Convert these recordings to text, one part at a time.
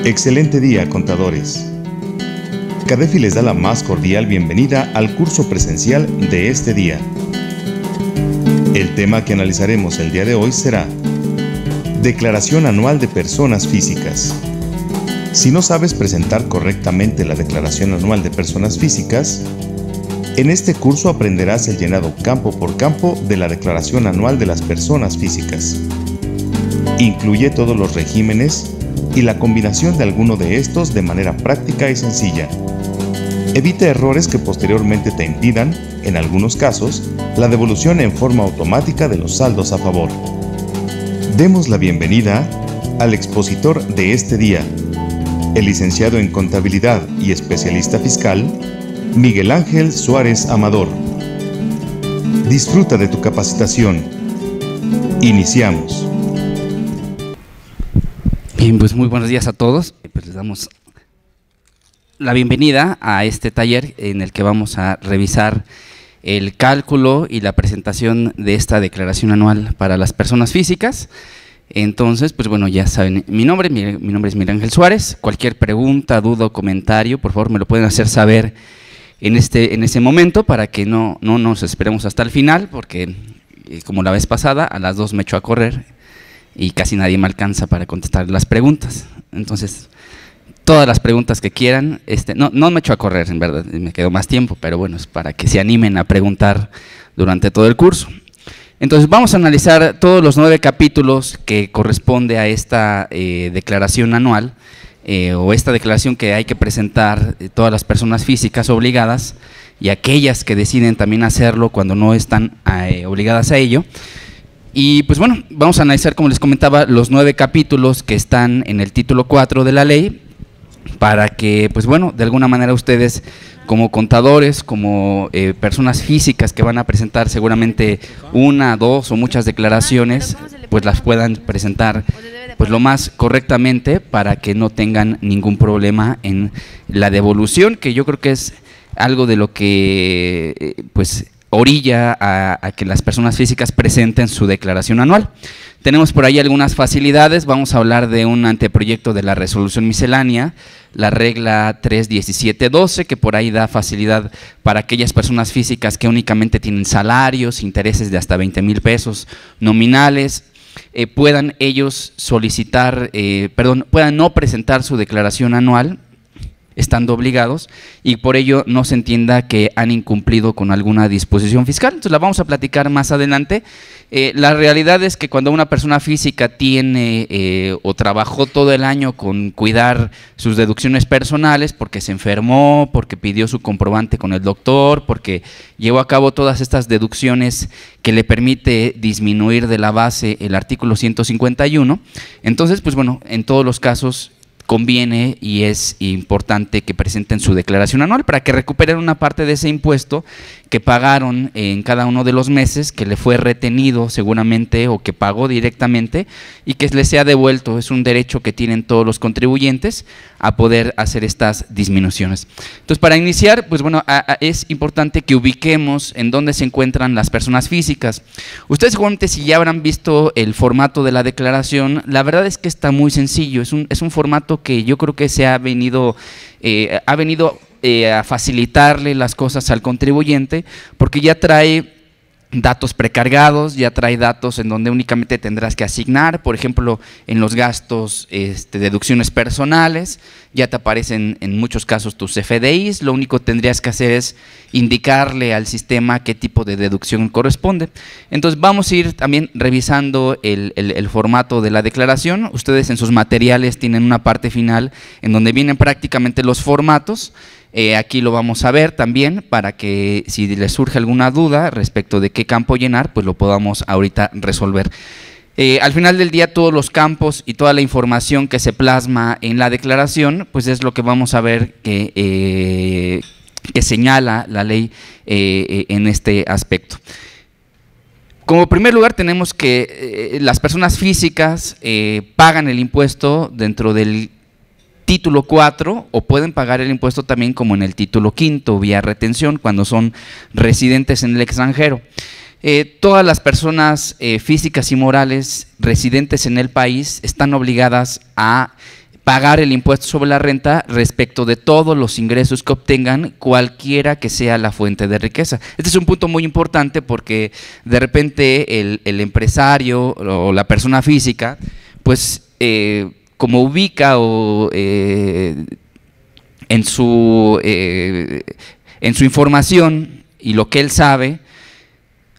Excelente día, contadores. CADEFI les da la más cordial bienvenida al curso presencial de este día. El tema que analizaremos el día de hoy será Declaración Anual de Personas Físicas. Si no sabes presentar correctamente la Declaración Anual de Personas Físicas, en este curso aprenderás el llenado campo por campo de la Declaración Anual de las Personas Físicas. Incluye todos los regímenes y la combinación de alguno de estos de manera práctica y sencilla. Evita errores que posteriormente te impidan, en algunos casos, la devolución en forma automática de los saldos a favor. Demos la bienvenida al expositor de este día, el licenciado en Contabilidad y especialista fiscal, Miguel Ángel Suárez Amador. Disfruta de tu capacitación. Iniciamos. Bien, pues muy buenos días a todos. Pues les damos la bienvenida a este taller en el que vamos a revisar el cálculo y la presentación de esta declaración anual para las personas físicas. Entonces, pues bueno, ya saben mi nombre es Miguel Ángel Suárez. Cualquier pregunta, duda o comentario, por favor me lo pueden hacer saber en ese momento para que no nos esperemos hasta el final, porque como la vez pasada, a las 2 me echo a correr y casi nadie me alcanza para contestar las preguntas. Entonces, todas las preguntas que quieran, no me echo a correr, en verdad, me quedo más tiempo, pero bueno, es para que se animen a preguntar durante todo el curso. Entonces, vamos a analizar todos los 9 capítulos que corresponde a esta declaración anual, o esta declaración que hay que presentar todas las personas físicas obligadas y aquellas que deciden también hacerlo cuando no están obligadas a ello. Y pues bueno, vamos a analizar, como les comentaba, los 9 capítulos que están en el título 4 de la ley, para que, pues bueno, de alguna manera ustedes como contadores, como personas físicas que van a presentar seguramente 1, 2 o muchas declaraciones, pues las puedan presentar pues lo más correctamente para que no tengan ningún problema en la devolución, que yo creo que es algo de lo que pues orilla a que las personas físicas presenten su declaración anual. Tenemos por ahí algunas facilidades. Vamos a hablar de un anteproyecto de la resolución miscelánea, la regla 3.17.12, que por ahí da facilidad para aquellas personas físicas que únicamente tienen salarios, intereses de hasta 20,000 pesos nominales, puedan ellos solicitar, puedan no presentar su declaración anual estando obligados, y por ello no se entienda que han incumplido con alguna disposición fiscal. Entonces la vamos a platicar más adelante. La realidad es que cuando una persona física tiene o trabajó todo el año con cuidar sus deducciones personales, porque se enfermó, porque pidió su comprobante con el doctor, porque llevó a cabo todas estas deducciones que le permite disminuir de la base el artículo 151, entonces pues bueno, en todos los casos conviene y es importante que presenten su declaración anual para que recuperen una parte de ese impuesto que pagaron en cada uno de los meses, que le fue retenido seguramente o que pagó directamente y que les sea devuelto. Es un derecho que tienen todos los contribuyentes a poder hacer estas disminuciones. Entonces, para iniciar, pues bueno, es importante que ubiquemos en dónde se encuentran las personas físicas. Ustedes seguramente, si ya habrán visto el formato de la declaración, la verdad es que está muy sencillo. Es un formato que yo creo que se ha venido a facilitarle las cosas al contribuyente, porque ya trae datos precargados, ya trae datos en donde únicamente tendrás que asignar, por ejemplo, en los gastos, deducciones personales, ya te aparecen en muchos casos tus FDIs, lo único que tendrías que hacer es indicarle al sistema qué tipo de deducción corresponde. Entonces vamos a ir también revisando el formato de la declaración. Ustedes en sus materiales tienen una parte final en donde vienen prácticamente los formatos. Aquí lo vamos a ver también para que si les surge alguna duda respecto de qué campo llenar, pues lo podamos ahorita resolver. Al final del día, todos los campos y toda la información que se plasma en la declaración, pues es lo que vamos a ver que señala la ley en este aspecto. Como primer lugar, tenemos que las personas físicas pagan el impuesto dentro del título 4 o pueden pagar el impuesto también como en el título 5 vía retención cuando son residentes en el extranjero. Todas las personas físicas y morales residentes en el país están obligadas a pagar el impuesto sobre la renta respecto de todos los ingresos que obtengan, cualquiera que sea la fuente de riqueza. Este es un punto muy importante porque de repente el empresario o la persona física, pues como ubica en su información y lo que él sabe,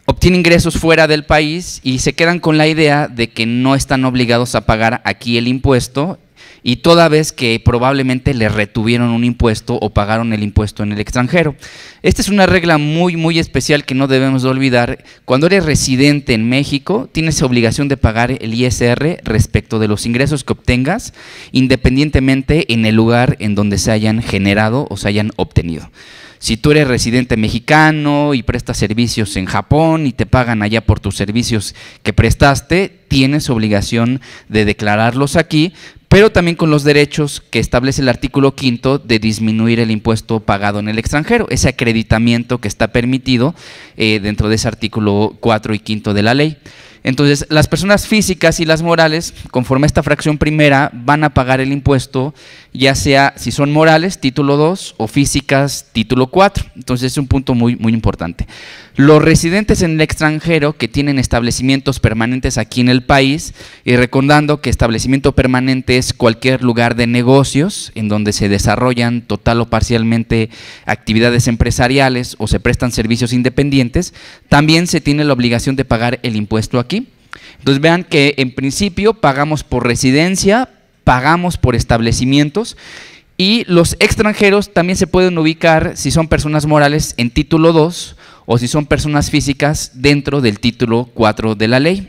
obtiene ingresos fuera del país y se quedan con la idea de que no están obligados a pagar aquí el impuesto, y toda vez que probablemente le retuvieron un impuesto o pagaron el impuesto en el extranjero. Esta es una regla muy especial que no debemos de olvidar. Cuando eres residente en México, tienes obligación de pagar el ISR respecto de los ingresos que obtengas, independientemente en el lugar en donde se hayan generado o se hayan obtenido. Si tú eres residente mexicano y prestas servicios en Japón y te pagan allá por tus servicios que prestaste, tienes obligación de declararlos aquí, pero también con los derechos que establece el artículo 5 de disminuir el impuesto pagado en el extranjero, ese acreditamiento que está permitido dentro de ese artículo 4 y 5 de la ley. Entonces, las personas físicas y las morales, conforme a esta fracción primera, van a pagar el impuesto, ya sea si son morales, título 2, o físicas, título 4. Entonces, es un punto muy importante. Los residentes en el extranjero que tienen establecimientos permanentes aquí en el país, y recordando que establecimiento permanente es cualquier lugar de negocios en donde se desarrollan total o parcialmente actividades empresariales o se prestan servicios independientes, también se tiene la obligación de pagar el impuesto aquí. Entonces vean que en principio pagamos por residencia, pagamos por establecimientos, y los extranjeros también se pueden ubicar, si son personas morales, en título 2 o si son personas físicas dentro del título 4 de la ley.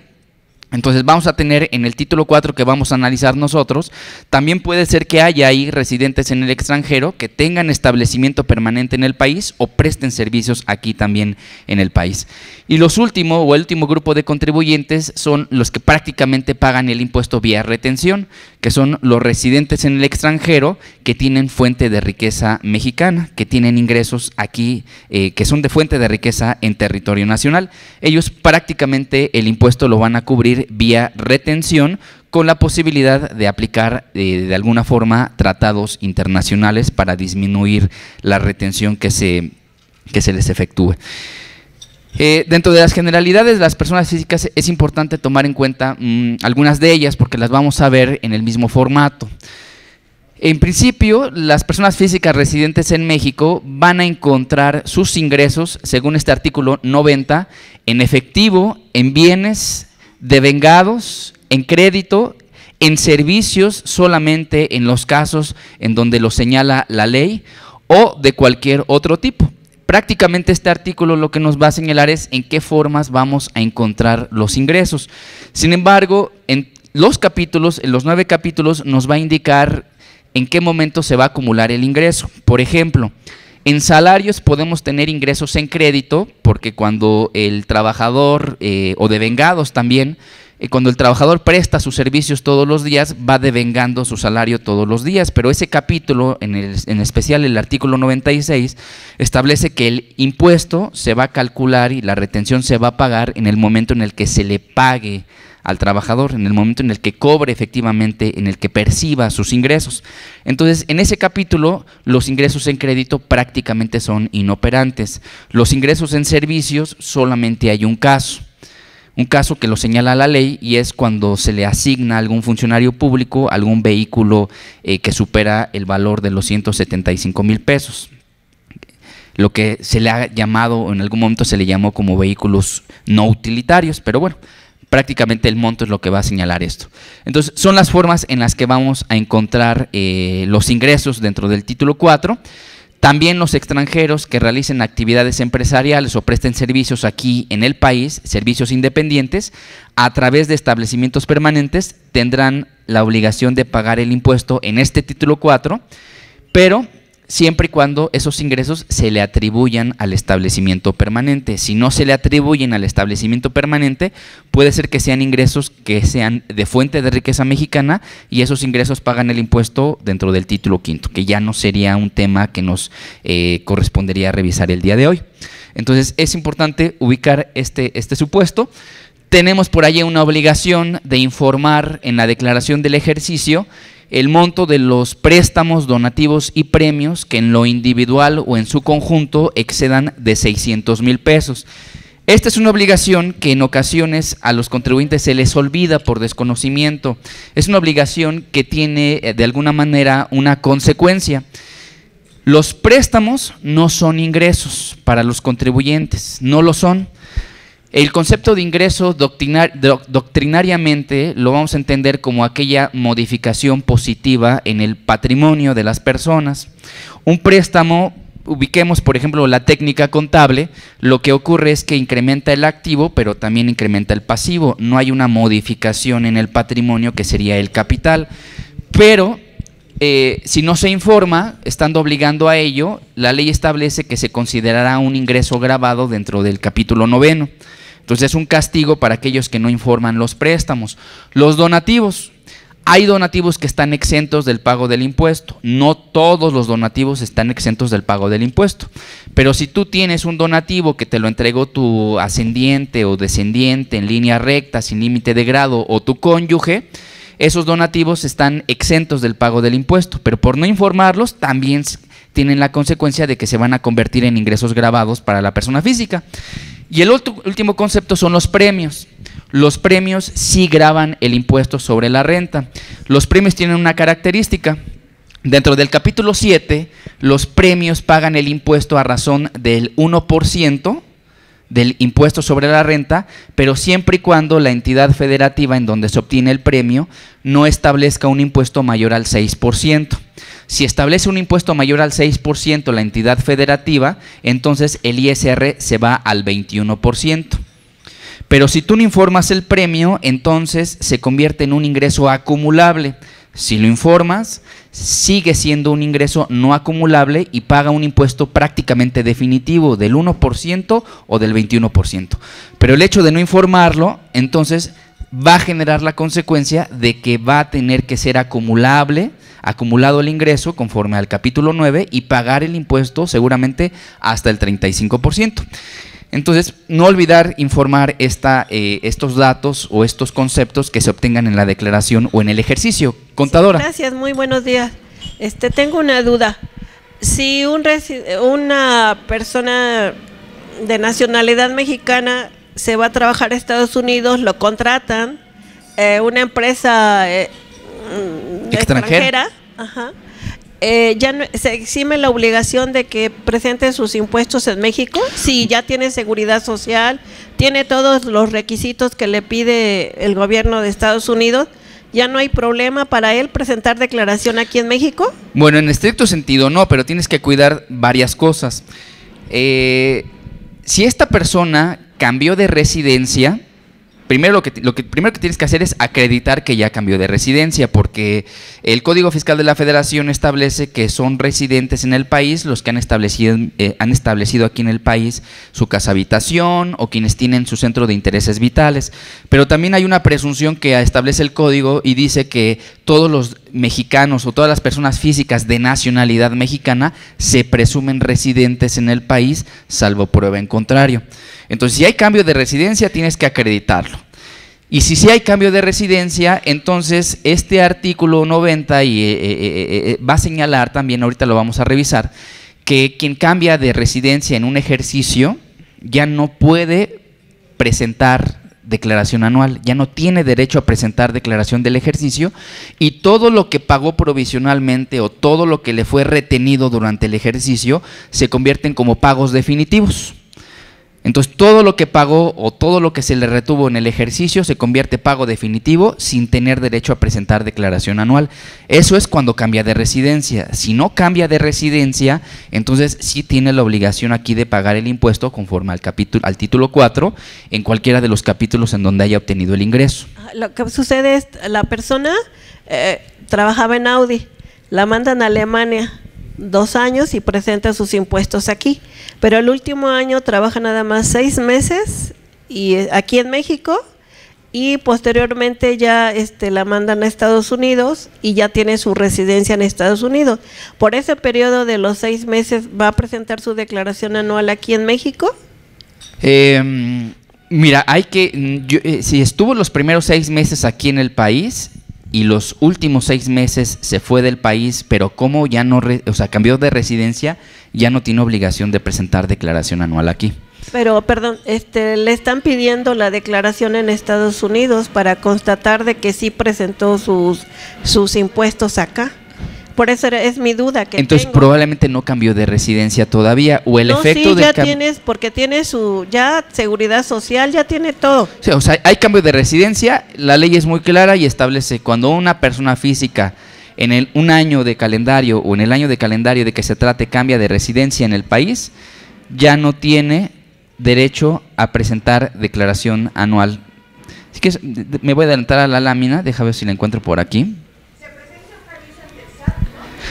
Entonces vamos a tener en el título 4 que vamos a analizar nosotros, también puede ser que haya ahí residentes en el extranjero que tengan establecimiento permanente en el país o presten servicios aquí también en el país. Y el último grupo de contribuyentes son los que prácticamente pagan el impuesto vía retención, que son los residentes en el extranjero que tienen fuente de riqueza mexicana, que tienen ingresos aquí, que son de fuente de riqueza en territorio nacional. Ellos prácticamente el impuesto lo van a cubrir vía retención, con la posibilidad de aplicar de alguna forma tratados internacionales para disminuir la retención que se les efectúe. Dentro de las generalidades de las personas físicas es importante tomar en cuenta algunas de ellas porque las vamos a ver en el mismo formato. En principio, las personas físicas residentes en México van a encontrar sus ingresos, según este artículo 90, en efectivo, en bienes devengados, en crédito, en servicios solamente en los casos en donde lo señala la ley o de cualquier otro tipo. Prácticamente este artículo lo que nos va a señalar es en qué formas vamos a encontrar los ingresos. Sin embargo, en los 9 capítulos nos va a indicar en qué momento se va a acumular el ingreso. Por ejemplo, en salarios podemos tener ingresos en crédito, porque cuando el trabajador, o devengados también, cuando el trabajador presta sus servicios todos los días, va devengando su salario todos los días, pero ese capítulo, en especial el artículo 96, establece que el impuesto se va a calcular y la retención se va a pagar en el momento en el que se le pague al trabajador, en el momento en el que cobre efectivamente, en el que perciba sus ingresos. Entonces, en ese capítulo, los ingresos en crédito prácticamente son inoperantes. Los ingresos en servicios, solamente hay un caso que lo señala la ley, y es cuando se le asigna a algún funcionario público algún vehículo que supera el valor de los 175,000 pesos. Lo que se le ha llamado, o en algún momento se le llamó como vehículos no utilitarios, pero bueno, prácticamente el monto es lo que va a señalar esto. Entonces, son las formas en las que vamos a encontrar los ingresos dentro del título 4. También los extranjeros que realicen actividades empresariales o presten servicios aquí en el país, servicios independientes, a través de establecimientos permanentes, tendrán la obligación de pagar el impuesto en este título 4, pero siempre y cuando esos ingresos se le atribuyan al establecimiento permanente. Si no se le atribuyen al establecimiento permanente, puede ser que sean ingresos que sean de fuente de riqueza mexicana y esos ingresos pagan el impuesto dentro del título quinto, que ya no sería un tema que nos correspondería revisar el día de hoy. Entonces es importante ubicar este supuesto. Tenemos por ahí una obligación de informar en la declaración del ejercicio el monto de los préstamos, donativos y premios que en lo individual o en su conjunto excedan de 600,000 pesos. Esta es una obligación que en ocasiones a los contribuyentes se les olvida por desconocimiento. Es una obligación que tiene de alguna manera una consecuencia. Los préstamos no son ingresos para los contribuyentes, no lo son. El concepto de ingreso doctrinariamente lo vamos a entender como aquella modificación positiva en el patrimonio de las personas. Un préstamo, ubiquemos por ejemplo la técnica contable, lo que ocurre es que incrementa el activo, pero también incrementa el pasivo. No hay una modificación en el patrimonio que sería el capital, pero si no se informa, estando obligando a ello, la ley establece que se considerará un ingreso gravado dentro del capítulo 9. Entonces es un castigo para aquellos que no informan los préstamos. Los donativos. Hay donativos que están exentos del pago del impuesto. No todos los donativos están exentos del pago del impuesto. Pero si tú tienes un donativo que te lo entregó tu ascendiente o descendiente en línea recta, sin límite de grado, o tu cónyuge, esos donativos están exentos del pago del impuesto. Pero por no informarlos, también tienen la consecuencia de que se van a convertir en ingresos gravados para la persona física. Y el último concepto son los premios. Los premios sí gravan el impuesto sobre la renta. Los premios tienen una característica. Dentro del capítulo 7, los premios pagan el impuesto a razón del 1% del impuesto sobre la renta, pero siempre y cuando la entidad federativa en donde se obtiene el premio no establezca un impuesto mayor al 6%. Si establece un impuesto mayor al 6% la entidad federativa, entonces el ISR se va al 21%. Pero si tú no informas el premio, entonces se convierte en un ingreso acumulable. Si lo informas, sigue siendo un ingreso no acumulable y paga un impuesto prácticamente definitivo del 1% o del 21%. Pero el hecho de no informarlo, entonces va a generar la consecuencia de que va a tener que ser acumulado el ingreso conforme al capítulo 9 y pagar el impuesto seguramente hasta el 35%. Entonces, no olvidar informar estos datos o estos conceptos que se obtengan en la declaración o en el ejercicio. Contadora. Sí, gracias, muy buenos días. Tengo una duda. Si una persona de nacionalidad mexicana se va a trabajar a Estados Unidos, lo contratan, una empresa extranjera, ya no, se exime la obligación de que presente sus impuestos en México, si ya tiene seguridad social, tiene todos los requisitos que le pide el gobierno de Estados Unidos, ¿ya no hay problema para él presentar declaración aquí en México? Bueno, en estricto sentido no, pero tienes que cuidar varias cosas. Si esta persona cambió de residencia, primero lo que tienes que hacer es acreditar que ya cambió de residencia, porque el Código Fiscal de la Federación establece que son residentes en el país los que han establecido aquí en el país su casa habitación o quienes tienen su centro de intereses vitales. Pero también hay una presunción que establece el Código y dice que todos los mexicanos o todas las personas físicas de nacionalidad mexicana se presumen residentes en el país, salvo prueba en contrario. Entonces, si hay cambio de residencia, tienes que acreditarlo. Y si hay cambio de residencia, entonces este artículo 90 va a señalar también, ahorita lo vamos a revisar, que quien cambia de residencia en un ejercicio ya no puede presentar declaración anual, ya no tiene derecho a presentar declaración del ejercicio, y todo lo que pagó provisionalmente o todo lo que le fue retenido durante el ejercicio se convierten como pagos definitivos. Entonces, todo lo que pagó o todo lo que se le retuvo en el ejercicio se convierte en pago definitivo sin tener derecho a presentar declaración anual. Eso es cuando cambia de residencia. Si no cambia de residencia, entonces sí tiene la obligación aquí de pagar el impuesto conforme al título 4 en cualquiera de los capítulos en donde haya obtenido el ingreso. Lo que sucede es, la persona trabajaba en Audi, la mandan a Alemania 2 años y presenta sus impuestos aquí. Pero el último año trabaja nada más 6 meses y aquí en México, y posteriormente ya la mandan a Estados Unidos y ya tiene su residencia en Estados Unidos. Por ese periodo de los 6 meses, ¿va a presentar su declaración anual aquí en México? Mira, si estuvo los primeros 6 meses aquí en el país y los últimos 6 meses se fue del país, pero como ya no, cambió de residencia, ya no tiene obligación de presentar declaración anual aquí. Pero, perdón, le están pidiendo la declaración en Estados Unidos para constatar de que sí presentó sus impuestos acá. Por eso es mi duda que entonces tengo. Probablemente no cambió de residencia todavía, o el efecto sí, del ya tienes, porque tiene su ya seguridad social, ya tiene todo. Sí, o sea, hay cambio de residencia, la ley es muy clara y establece cuando una persona física en un año de calendario o en el año de calendario de que se trate cambia de residencia en el país, ya no tiene derecho a presentar declaración anual. Así que me voy a adelantar a la lámina, déjame ver si la encuentro por aquí.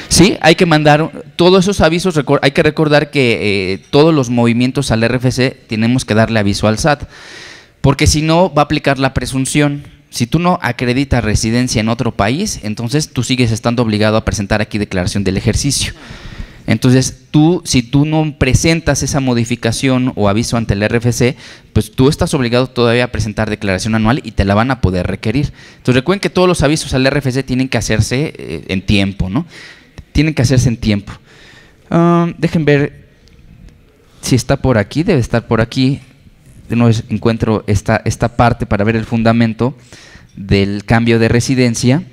Sí, hay que mandar todos esos avisos, hay que recordar que todos los movimientos al RFC tenemos que darle aviso al SAT, porque si no va a aplicar la presunción. Si tú no acreditas residencia en otro país, entonces tú sigues estando obligado a presentar aquí declaración del ejercicio. Entonces, si tú no presentas esa modificación o aviso ante el RFC, pues tú estás obligado todavía a presentar declaración anual y te la van a poder requerir. Entonces, recuerden que todos los avisos al RFC tienen que hacerse en tiempo, ¿no? Tienen que hacerse en tiempo. Dejen ver si está por aquí, debe estar por aquí. De nuevo encuentro esta parte para ver el fundamento del cambio de residencia.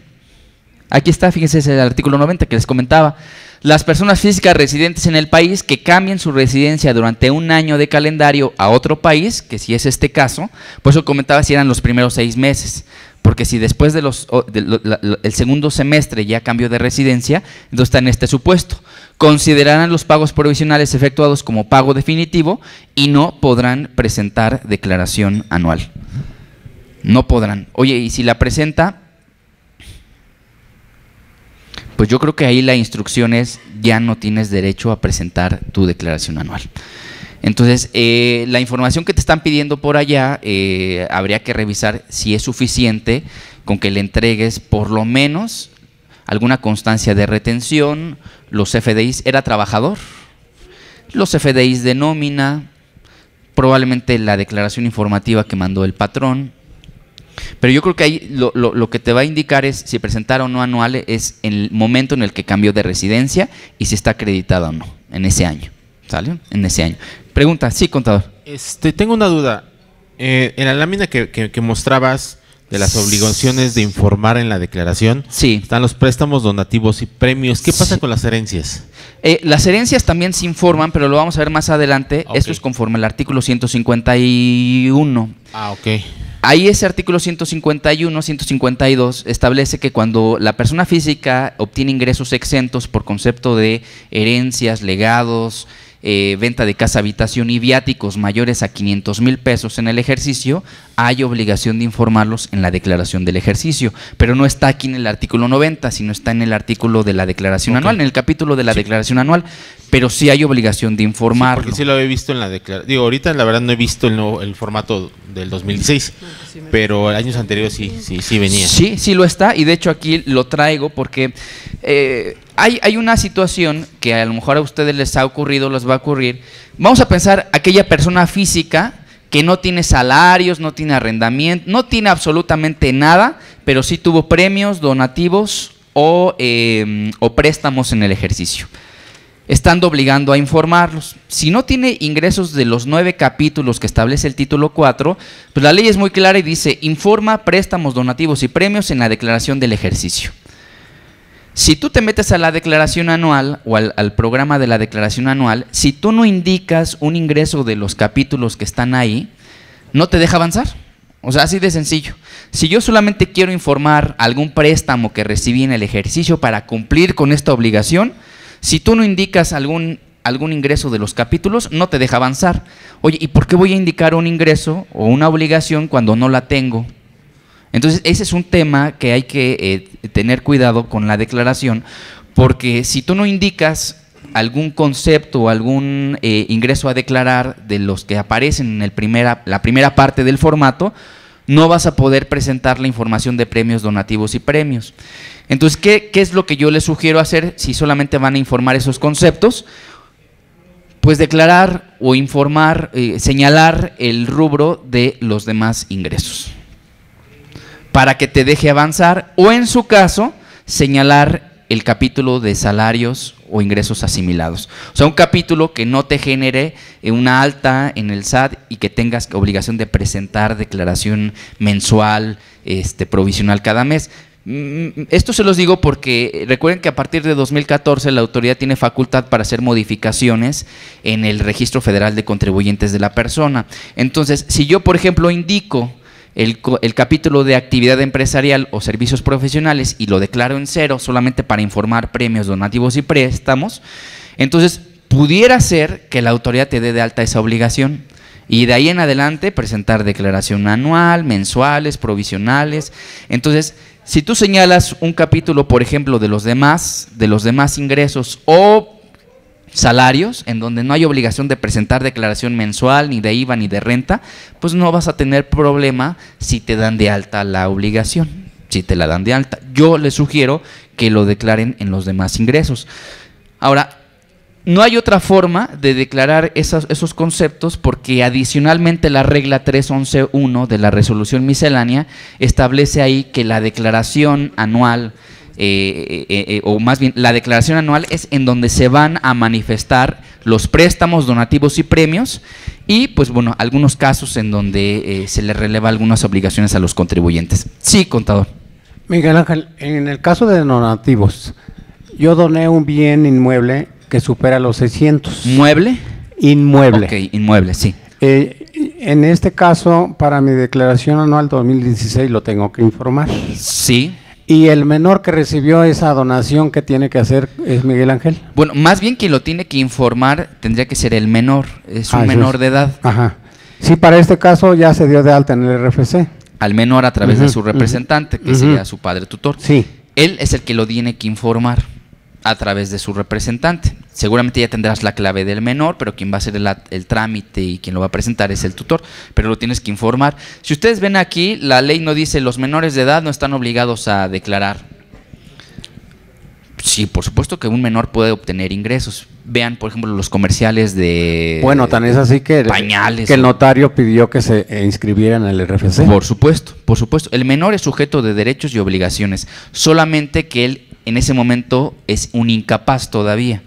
Aquí está, fíjense, es el artículo 90 que les comentaba. Las personas físicas residentes en el país que cambien su residencia durante un año de calendario a otro país, que si es este caso, pues yo comentaba si eran los primeros 6 meses, porque si después de el segundo semestre ya cambió de residencia, entonces está en este supuesto. Considerarán los pagos provisionales efectuados como pago definitivo y no podrán presentar declaración anual. No podrán. Oye, y si la presenta, pues yo creo que ahí la instrucción es ya no tienes derecho a presentar tu declaración anual. Entonces, la información que te están pidiendo por allá, habría que revisar si es suficiente con que le entregues por lo menos alguna constancia de retención, los FDIs, ¿era trabajador? Los FDIs de nómina, probablemente la declaración informativa que mandó el patrón. Pero yo creo que ahí lo que te va a indicar es si presentar o no anual es el momento en el que cambió de residencia y si está acreditada o no en ese año. ¿Sale? En ese año. Pregunta, sí, contador. Tengo una duda. En la lámina que mostrabas de las obligaciones de informar en la declaración, sí, están los préstamos, donativos y premios. ¿Qué pasa con las herencias? Las herencias también se informan, pero lo vamos a ver más adelante. Okay. Esto es conforme al artículo 151. Ah, ok. Ahí ese artículo 151, 152 establece que cuando la persona física obtiene ingresos exentos por concepto de herencias, legados, venta de casa, habitación y viáticos mayores a 500,000 pesos en el ejercicio, hay obligación de informarlos en la declaración del ejercicio, pero no está aquí en el artículo 90, sino está en el artículo de la declaración anual, en el capítulo de la declaración anual, pero sí hay obligación de informarlo. Sí, porque sí lo he visto en la declaración. Digo, ahorita la verdad no he visto el formato del 2016, pero años anteriores sí venía. Sí lo está, y de hecho aquí lo traigo porque hay una situación que a lo mejor a ustedes les ha ocurrido, les va a ocurrir. Vamos a pensar aquella persona física que no tiene salarios, no tiene arrendamiento, no tiene absolutamente nada, pero sí tuvo premios, donativos o préstamos en el ejercicio, estando obligando a informarlos. Si no tiene ingresos de los 9 capítulos que establece el título 4, pues la ley es muy clara y dice: informa préstamos, donativos y premios en la declaración del ejercicio. Si tú te metes a la declaración anual o al programa de la declaración anual, si tú no indicas un ingreso de los capítulos que están ahí, no te deja avanzar. O sea, así de sencillo. Si yo solamente quiero informar algún préstamo que recibí en el ejercicio para cumplir con esta obligación, si tú no indicas algún ingreso de los capítulos, no te deja avanzar. Oye, ¿y por qué voy a indicar un ingreso o una obligación cuando no la tengo? Entonces, ese es un tema que hay que tener cuidado con la declaración, porque si tú no indicas algún concepto o algún ingreso a declarar de los que aparecen en la primera parte del formato, no vas a poder presentar la información de premios, donativos y premios. Entonces, ¿qué es lo que yo les sugiero hacer si solamente van a informar esos conceptos? Pues declarar o informar, señalar el rubro de los demás ingresos, para que te deje avanzar, o en su caso, señalar el capítulo de salarios o ingresos asimilados. O sea, un capítulo que no te genere una alta en el SAT y que tengas obligación de presentar declaración mensual, provisional cada mes. Esto se los digo porque recuerden que a partir de 2014 la autoridad tiene facultad para hacer modificaciones en el Registro Federal de Contribuyentes de la persona. Entonces, si yo, por ejemplo, indico el capítulo de actividad empresarial o servicios profesionales y lo declaro en cero solamente para informar premios, donativos y préstamos, entonces pudiera ser que la autoridad te dé de alta esa obligación y de ahí en adelante presentar declaración anual, mensuales, provisionales. Entonces, si tú señalas un capítulo, por ejemplo, de los demás ingresos o salarios, en donde no hay obligación de presentar declaración mensual, ni de IVA, ni de renta, pues no vas a tener problema si te dan de alta la obligación, si te la dan de alta. Yo les sugiero que lo declaren en los demás ingresos. Ahora, no hay otra forma de declarar esos conceptos porque adicionalmente la regla 311.1 de la resolución miscelánea establece ahí que la declaración anual, o más bien la declaración anual es en donde se van a manifestar los préstamos, donativos y premios y pues bueno, algunos casos en donde se le releva algunas obligaciones a los contribuyentes. Sí, contador. Miguel Ángel, en el caso de donativos, yo doné un bien inmueble que supera los 600. ¿Mueble? Inmueble. Ok, inmueble, sí. En este caso, para mi declaración anual 2016 lo tengo que informar. Sí. ¿Y el menor que recibió esa donación que tiene que hacer es Miguel Ángel? Bueno, más bien quien lo tiene que informar tendría que ser el menor, es un menor de edad. Ajá. Sí, para este caso ya se dio de alta en el RFC. Al menor a través de su representante, que sería su padre tutor. Sí. Él es el que lo tiene que informar a través de su representante. Seguramente ya tendrás la clave del menor, pero quien va a hacer el trámite y quien lo va a presentar es el tutor, pero lo tienes que informar. Si ustedes ven aquí, la ley no dice los menores de edad no están obligados a declarar. Sí, por supuesto que un menor puede obtener ingresos. Vean, por ejemplo, los comerciales de bueno, tan es así que pañales. Que el notario pidió que se inscribiera en el RFC. Por supuesto, por supuesto. El menor es sujeto de derechos y obligaciones, solamente que él en ese momento es un incapaz todavía.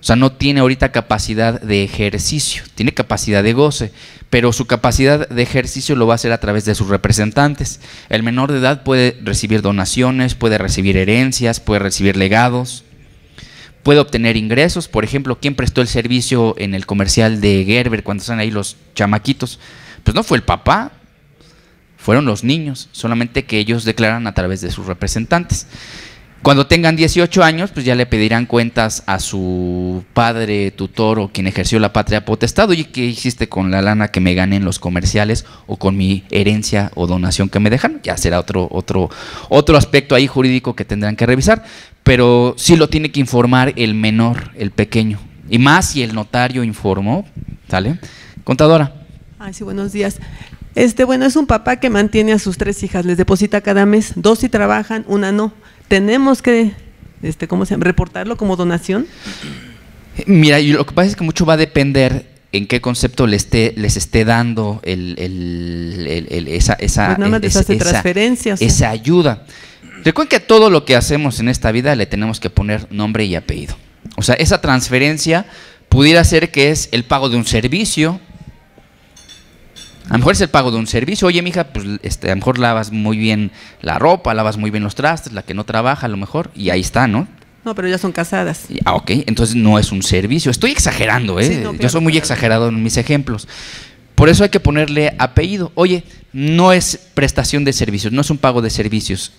O sea, no tiene ahorita capacidad de ejercicio, tiene capacidad de goce, pero su capacidad de ejercicio lo va a hacer a través de sus representantes. El menor de edad puede recibir donaciones, puede recibir herencias, puede recibir legados, puede obtener ingresos. Por ejemplo, ¿quién prestó el servicio en el comercial de Gerber cuando están ahí los chamaquitos? Pues no fue el papá, fueron los niños, solamente que ellos declaran a través de sus representantes. Cuando tengan 18 años, pues ya le pedirán cuentas a su padre, tutor o quien ejerció la patria potestad. Oye, ¿qué hiciste con la lana que me gané en los comerciales o con mi herencia o donación que me dejan? Ya será otro aspecto ahí jurídico que tendrán que revisar, pero sí lo tiene que informar el menor, el pequeño. Y más si el notario informó, ¿sale? Contadora. Ay, sí, buenos días. Bueno, es un papá que mantiene a sus 3 hijas, les deposita cada mes, 2 sí trabajan, 1 no. ¿Tenemos que reportarlo como donación? Mira, y lo que pasa es que mucho va a depender en qué concepto les esté dando esa ayuda. Recuerden que todo lo que hacemos en esta vida le tenemos que poner nombre y apellido. O sea, esa transferencia pudiera ser que es el pago de un servicio. A lo mejor es el pago de un servicio. Oye, mija, pues a lo mejor lavas muy bien la ropa, lavas muy bien los trastes, la que no trabaja a lo mejor, y ahí está, ¿no? No, pero ya son casadas. Ok, entonces no es un servicio. Estoy exagerando, ¿eh? Sí, no, yo soy muy exagerado en mis ejemplos. Por eso hay que ponerle apellido. Oye, no es prestación de servicios, no es un pago de servicios.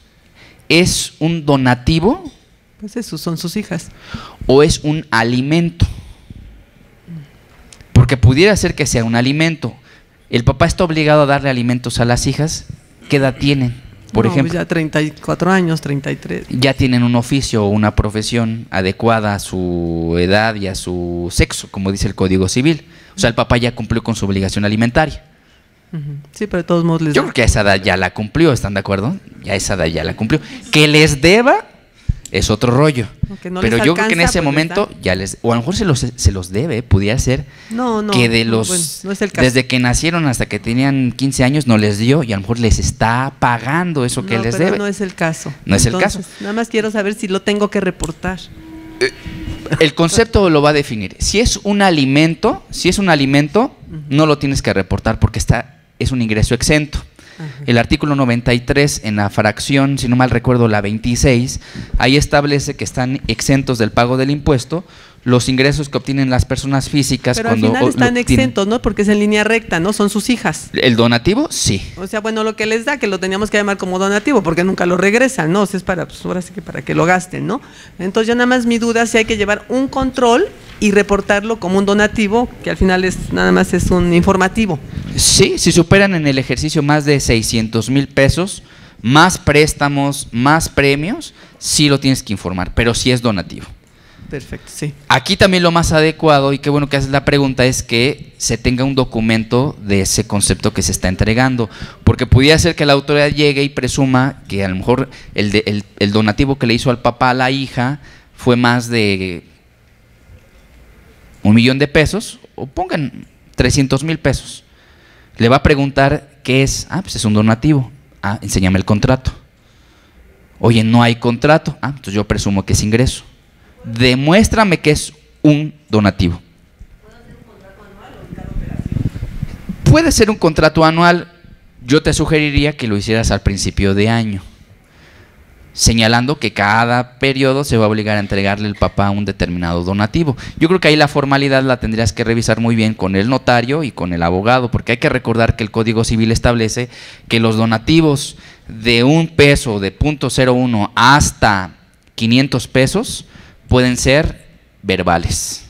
¿Es un donativo? Pues eso, son sus hijas. ¿O es un alimento? Porque pudiera ser que sea un alimento. ¿El papá está obligado a darle alimentos a las hijas? ¿Qué edad tienen? por No, ejemplo. pues ya 34 años, 33. Ya tienen un oficio o una profesión adecuada a su edad y a su sexo, como dice el Código Civil. O sea, el papá ya cumplió con su obligación alimentaria. Ujú. Sí, pero de todos modos les Yo da. creo que a esa edad ya la cumplió, ¿están de acuerdo? Ya a esa edad ya la cumplió. Que les deba es otro rollo. Aunque no Pero les yo creo que en alcanza, ese pues les momento da. ya les, o a lo mejor se los debe, pudiera ser No, que de no, los, bueno, no es el caso. desde que nacieron hasta que tenían 15 años no les dio y a lo mejor les está pagando eso que No, les pero debe. no es el caso. No es el Entonces, caso. Nada más quiero saber si lo tengo que reportar. El concepto lo va a definir. Si es un alimento, no lo tienes que reportar porque es un ingreso exento. Ajá. El artículo 93 en la fracción, si no mal recuerdo, la 26, ahí establece que están exentos del pago del impuesto los ingresos que obtienen las personas físicas Pero cuando al final están tienen. exentos, ¿no? Porque es en línea recta, ¿no? Son sus hijas. El donativo, sí. O sea, bueno, lo que les da, que lo teníamos que llamar como donativo, porque nunca lo regresan, ¿no? O sea, es para, pues ahora sí que para que lo gasten, ¿no? Entonces, yo nada más mi duda es si hay que llevar un control y reportarlo como un donativo, que al final nada más es un informativo. Sí, si superan en el ejercicio más de 600,000 pesos, más préstamos, más premios, sí lo tienes que informar, pero sí es donativo. Perfecto, sí. Aquí también lo más adecuado, y qué bueno que haces la pregunta, es que se tenga un documento de ese concepto que se está entregando, porque pudiera ser que la autoridad llegue y presuma que a lo mejor el donativo que le hizo al papá a la hija fue más de 1,000,000 de pesos, o pongan 300,000 pesos. Le va a preguntar qué es. Pues es un donativo. Enséñame el contrato. Oye, no hay contrato. Entonces yo presumo que es ingreso. Demuéstrame que es un donativo. Puede ser un contrato anual. Yo te sugeriría que lo hicieras al principio de año, señalando que cada periodo se va a obligar a entregarle el papá un determinado donativo. Yo creo que ahí la formalidad la tendrías que revisar muy bien con el notario y con el abogado, porque hay que recordar que el Código Civil establece que los donativos de 1 peso, de 0.01 hasta 500 pesos, pueden ser verbales.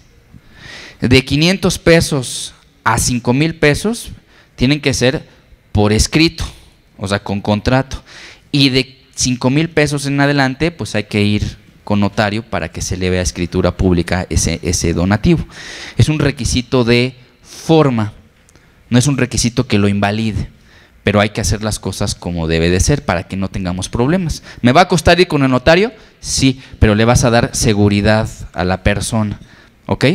De 500 pesos a 5,000 pesos tienen que ser por escrito, o sea, con contrato. Y de 5,000 pesos en adelante, pues hay que ir con notario para que se le vea escritura pública ese donativo. Es un requisito de forma, no es un requisito que lo invalide, pero hay que hacer las cosas como debe de ser para que no tengamos problemas. ¿Me va a costar ir con el notario? Sí, pero le vas a dar seguridad a la persona, ¿ok?